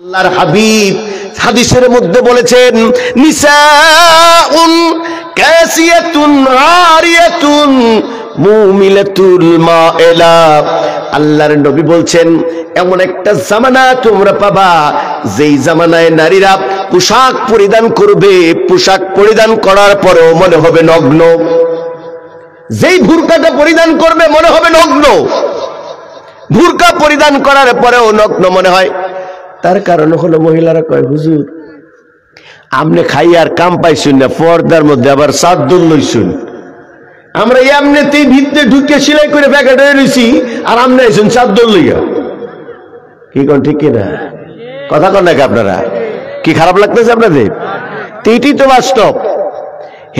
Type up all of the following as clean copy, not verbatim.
আল্লাহর হাবিব হাদিসের মধ্যে বলেছেন, নিসাউন কাসিয়াতুন আরিয়াতুন মুমিলাতুল মাইলা। আল্লাহর নবী বলছেন, এমন একটা জামানা তোমরা পাবা যেই জামানায় নারীরা পোশাক পরিধান করবে, পোশাক পরিধান করার পরেও মনে হবে নগ্ন। যেই বুরকাটা পরিধান করবে মনে হবে নগ্ন, বুরকা পরিধান করার পরেও নগ্ন মনে হয়। তার কারণ হলো মহিলারা কয়, হুজুর আমনে খাই আর কাম পাইছুন না, পর্দার মধ্যে আবার চাদর লইছুন। আমরা এমনিতেই ভিতরে ঢুকে সেলাই করে প্যাকেটে রয়েছি, আর আমনে আইছুন চাদর লইয়া। কি কোন ঠিক কিনা? কথা কন নাকি আপনারা? কি খারাপ লাগতেছে আপনাদের? এটাই তো বাস্তব।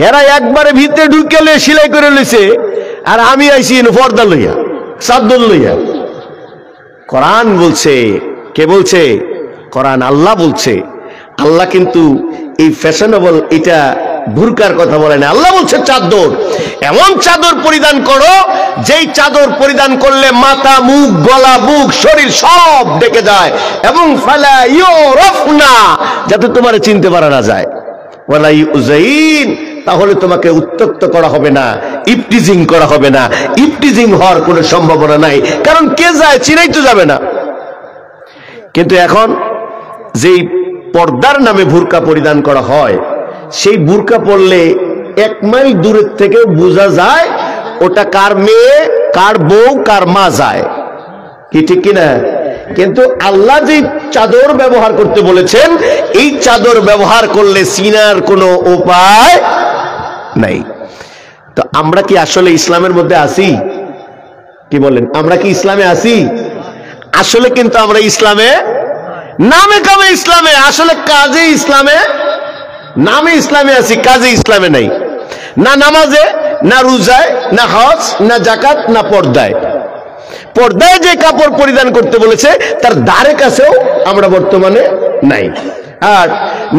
হেরা একবারে ভিতরে ঢুকে সেলাই করে লইছে, আর আমি আইছি পর্দা লইয়া, চাদর লইয়া। কোরআন বলছে, কে বলছে? কোরআন, আল্লাহ বলছে। আল্লাহ কিন্তু এই ফ্যাশনেবল এটা বুরকার কথা বলে না। আল্লাহ বলছে চাদর, এমন চাদর পরিধান করো যেই চাদর পরিধান করলে মাথা, মুখ, গলা, বুক, শরীর সব ঢেকে যায়, এবং ফালা ইউরাফনা, যাতে তোমার চিনতে পারা না যায়। ওয়ালা ইউযাইন, তাহলে তোমাকে উত্তক্ত করা হবে না, ইফটিজিং করা হবে না। ইফটিজিং হওয়ার কোনো সম্ভাবনা নাই, কারণ কে যায় চিনাই তো যাবে না। কিন্তু এখন যেই পর্দার নামে বুরকা পরিধান করা হয়, সেই বুরকা পরলে 1 মাইল দূরের থেকে বোঝা যায় ওটা কার মেয়ে, কার বউ, কার মা যায়। কি ঠিক কিনা? কিন্তু আল্লাহ যে চাদর ব্যবহার করতে বলেছেন, এই চাদর ব্যবহার করলে চিনার কোনো উপায় নাই। তো আমরা কি আসলে ইসলামের মধ্যে আছি? কি বলেন, আমরা কি ইসলামে আছি? আসলে কিন্তু আমরা ইসলামে, নামে কামে ইসলামে, আসলে কাজে ইসলামে, নামে ইসলামে আছি, কাজে ইসলামে নাই। না নামাজে, না রোজায়, না হজ, না যাকাত, না পর্দায়। পর্দায় যে কাপড় পরিধান করতে বলেছে তার ধারে কাছেও আমরা বর্তমানে নাই। আর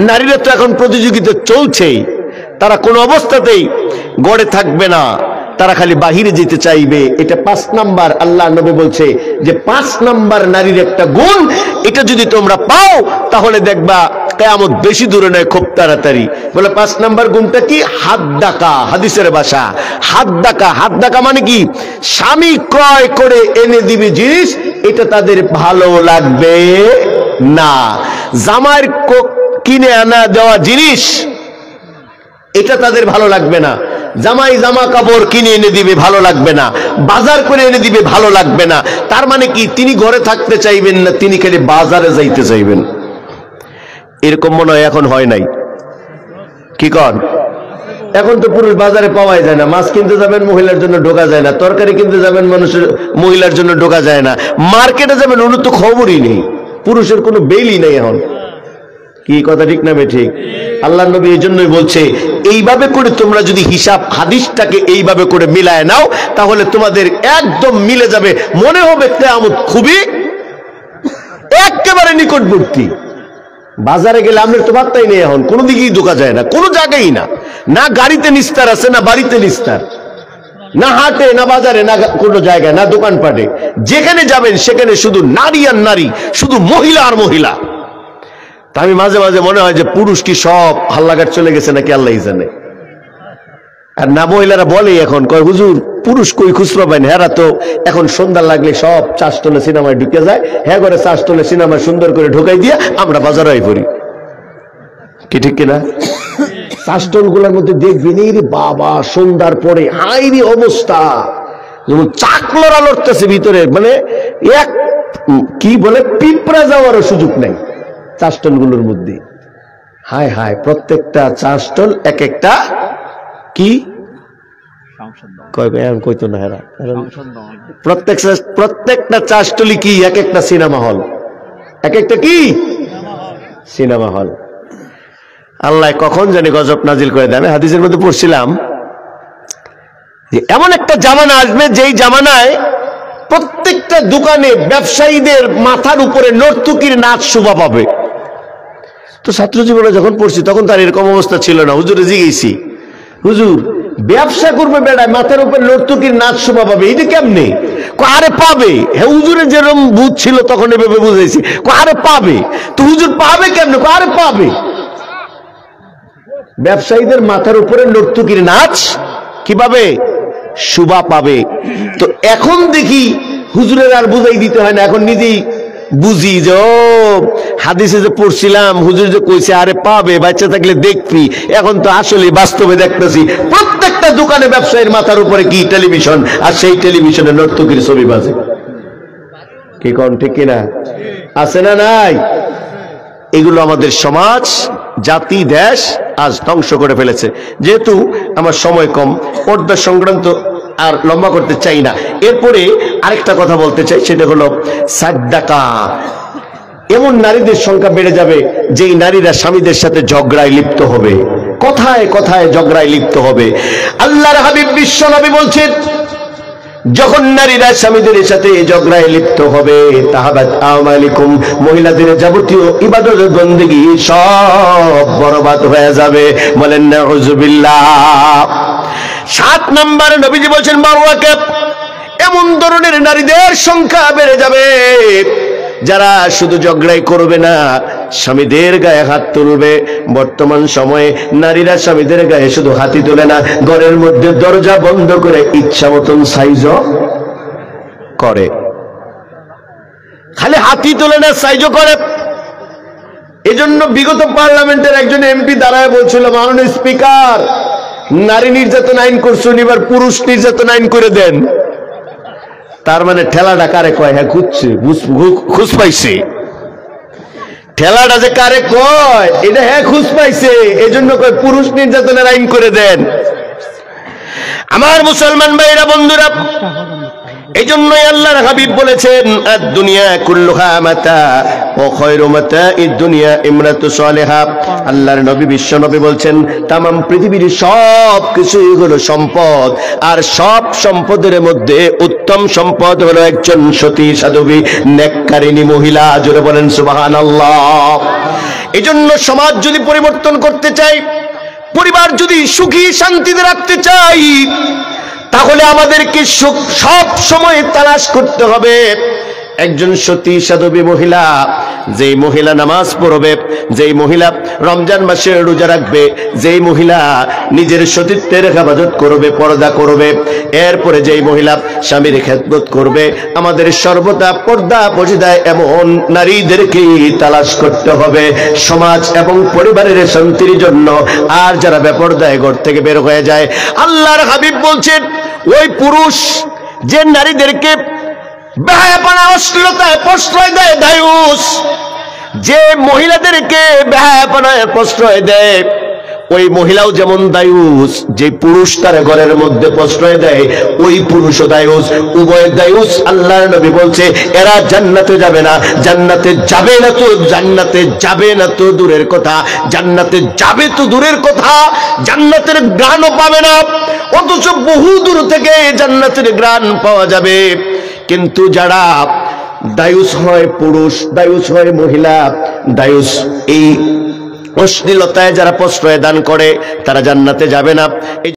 নারীরা তো এখন প্রতিযোগিতা চলছেই, তারা কোনো অবস্থাতেই গড়ে থাকবে না, তারা খালি বাহিরে যেতে চাইবে। এটা 5 নাম্বার। আল্লাহ নবী বলছে যে 5 নাম্বার নারীর একটা গুণ, এটা যদি তোমরা পাও তাহলে দেখবা কিয়ামত বেশি দূরে নয়, খুব তাড়াতাড়ি। বলে 5 নাম্বার গুণটা কি? হাত ডাকা, হাদিসের ভাষা হাত ডাকা। হাত ডাকা মানে কি? স্বামী ক্রয় করে এনে দিবে জিনিস, এটা তাদের ভালো লাগবে না। জামাইয়ের কিনে আনা দেওয়া জিনিস, এটা তাদের ভালো লাগবে না। জামাই জামা কাপড় কিনে এনে দিবে, ভালো লাগবে না। বাজার করে এনে দিবে, ভালো লাগবে না। তার মানে কি? তিনি ঘরে থাকতে চাইবেন না, তিনি খালি বাজারে যাইতে চাইবেন। এরকম মনে হয় এখন হয় নাই? কি কন? এখন তো পুরুষ বাজারে পাওয়াই যায় না। মাছ কিনতে যাবেন, মহিলার জন্য ঢোকা যায় না। তরকারি কিনতে যাবেন, মানুষের মহিলার জন্য ঢোকা যায় না। মার্কেটে যাবেন, ওর তো খবরই নেই, পুরুষের কোনো বেলই নেই এখন। কি কথা ঠিক না ঠিক? আল্লাহ নবী এই জন্যই বলছে, এইভাবে করে তোমরা যদি হিসাব হাদিসটাকে এইভাবে করে মিলায় নাও, তাহলে তোমাদের একদম মিলে যাবে। মনে হবে কিয়ামত খুবই একেবারে নিকটবর্তী। বাজারে গেলে আমাদের তো বার্তাই নেই, এখন কোনো দিকেই ঢোকা যায় না, কোনো জায়গায় না। না গাড়িতে নিস্তার আছে, না বাড়িতে নিস্তার, না হাটে, না বাজারে, না কোনো জায়গায়, না দোকানপাটে। যেখানে যাবেন সেখানে শুধু নারী আর নারী, শুধু মহিলা আর মহিলা। তা আমি মাঝে মাঝে মনে হয় যে পুরুষ কি সব হাল্লাঘাট চলে গেছে নাকি আল্লাহই জানে। আর না মহিলারা বলে এখন, কয় হুজুর পুরুষ কই খুচরো পাইন, হেরা তো এখন সন্ধ্যা লাগলে সব চাষটলে সিনেমায় ঢুকে যায়। হ্যাঁ করে চাষটলে সিনেমা সুন্দর করে ঢুকাই দিয়ে আমরা বাজারে পড়ি। কি ঠিক কিনা? চাষটল গুলার মধ্যে দেখবেন, এই বাবা সন্ধ্যার পরে হাইরি অবস্থা, যেমন চাকলরা লড়তেছে ভিতরে, মানে এক কি বলে পিঁপড়া যাওয়ারও সুযোগ নাই চাষটল গুলোর মধ্যে। হায় হায়, প্রত্যেকটা চাষটল এক একটা কি কইতো না হেরা, প্রত্যেকটা চাষটলি কি এক একটা সিনেমা হল, এক একটা কি সিনেমা হল। আল্লাহ কখন জানি গজব নাজিল করে দেন। হাদিসের মধ্যে পড়ছিলাম যে এমন একটা জামানা আসবে, যেই জামানায় প্রত্যেকটা দোকানে ব্যবসায়ীদের মাথার উপরে নর্তকীর নাচ শোভা পাবে। তো ছাত্র জীবনে যখন পড়ছি তখন তার এরকম অবস্থা ছিল না। হুজুরে জিজ্ঞেসি, হুজুর ব্যবসা করবে বেড়ায়, মাথার উপর নর্তকীর নাচ শোভা পাবে, এটা কেমনে? আরে পাবে, হ্যাঁ হুজুরের যেরকম বুঝ ছিল তখন এভাবে বুঝাইছি, আরে পাবে তো হুজুর পাবে কেমনে? আরে পাবে। ব্যবসায়ীদের মাথার উপরে নর্তকীর নাচ কি পাবে? শোভা পাবে। তো এখন দেখি হুজুরের আর বুঝাই দিতে হয় না, এখন নিজেই বুঝি যে ও হাদিসে যে পড়ছিলাম হুজুর যে কইছে আরে পাবে, বাচ্চা থাকলে দেখবি, এখন তো আসলে বাস্তবে দেখতেছি প্রত্যেকটা দোকানে ব্যবসায়ীর মাথার উপরে কি টেলিভিশন, আর সেই টেলিভিশনে নর্তকীর ছবি বাজে। কি কোন ঠিক কিনা? আছে না নাই? এগুলো আমাদের সমাজ, জাতি, দেশ আজ ধ্বংস করে ফেলেছে। যেহেতু আমার সময় কম, পর্দা সংক্রান্ত আর লম্বা করতে চাই না। এরপরে আরেকটা কথা বলতে চাই, সেটা হলো সাদকা। এমন নারীদের সংখ্যা বেড়ে যাবে যেই নারীরা স্বামীদের সাথে ঝগড়ায় লিপ্ত হবে, কথায় কথায় ঝগড়ায় লিপ্ত হবে। আল্লাহর হাবিব বিশ্বনবী বলছেন, যখন নারীরা স্বামীদের সাথে ঝগড়ায় লিপ্ত হবে, তাহাবাত আমালিকুম, মহিলাদের যাবতীয় ইবাদত বন্দেগী সব বরবাদ হয়ে যাবে। বলেন নাউযুবিল্লাহ। 7 নম্বর নবীজি বলছেন মারওয়াকে, এমন ধরনের নারীদের সংখ্যা বেড়ে যাবে যারা শুধু ঝগড়াই করবে না, স্বামীদের গায়ে হাত তুলবে। বর্তমান সময়ে নারীরা স্বামীদের গায়ে শুধু হাতই তোলে না, ঘরের মধ্যে দরজা বন্ধ করে ইচ্ছা মতন সাইজও করে। খালি হাতই তোলে না, সাইজও করে। এজন্য বিগত পার্লামেন্টের একজন এমপি দাঁড়ায় বলছিল, মাননীয় স্পিকার, নারী নির্যাতন আইন করছেন, এবার পুরুষ নির্যাতন আইন করে দেন। তার মানে ঠেলাটা কারে কয়? হ্যাঁ খুঁজছে, খুঁজ পাইছে। ঠেলাটা যে কারে কয় এটা হ্যাঁ খুঁজ পাইছে, এজন্য কয় পুরুষ নির্যাতনের আইন করে দেন। আমার মুসলমান ভাইরা, বন্ধুরা, এই জন্যই আল্লাহর হাবিব বলেছেন, দুনিয়া কুল্লুহা মাতা ও খায়রু মাতাঈদ দুনিয়া ইমরাতু সালিহা। আল্লাহর নবী বিশ্ব নবী বলছেন, तमाम পৃথিবীর সব কিছুই হলো সম্পদ, আর সব সম্পদের মধ্যে উত্তম সম্পদ হলো একজন সতী সাধবী নেককারিনী মহিলা। জোরে বলেন সুবহানাল্লাহ। এজন্য সমাজ যদি পরিবর্তন করতে চাই, পরিবার যদি সুখী শান্তিতে রাখতে চাই, তাহলে আমাদেরকে সব সময় তালাশ করতে হবে একজন সতী সাধবী মহিলা, যেই মহিলা নামাজ পড়বে, যেই মহিলা রমজান মাসে রোজা রাখবে, যেই মহিলা নিজের সতীত্বের হেফাজত করবে, পর্দা করবে। এরপরে যেই মহিলা স্বামীর খেদমত করবে। আমাদের সর্বদা পর্দা পর্দায় এমন নারীদেরকেই তালাশ করতে হবে সমাজ এবং পরিবারের শান্তির জন্য। আর যারা বেপরদায় ঘর থেকে বের হয়ে যায়, আল্লাহর হাবিব বলছেন, ওই পুরুষ যে নারীদেরকে বেহায়াপনা অশ্লীলতায় প্রশ্রয় দেয়, দায়ুস, যে মহিলাদেরকে বেহায়াপনায় প্রশ্রয় দেয়, ওই মহিলাও যেমন দায়ুস। যে পুরুষ তার ঘরের মধ্যে প্রশ্রয় দেয়, ওই পুরুষও দায়ুস। উভয় দায়ুস। আল্লাহর নবী বলছে, এরা জান্নাতে যাবে না। জান্নাতে যাবে না তো, জান্নাতে যাবে না তো দূরের কথা, জান্নাতে যাবে তো দূরের কথা, জান্নাতের ঘ্রাণও পাবে না। অথচ বহু দূর থেকে জান্নাতের ঘ্রাণ পাওয়া যাবে। কিন্তু যারা দায়ুস হয় পুরুষ, দায়ুস হয় মহিলা, দায়ুস এই অশ্লীলতায় যারা প্রশ্রয় দান করে, তারা জান্নাতে যাবে না।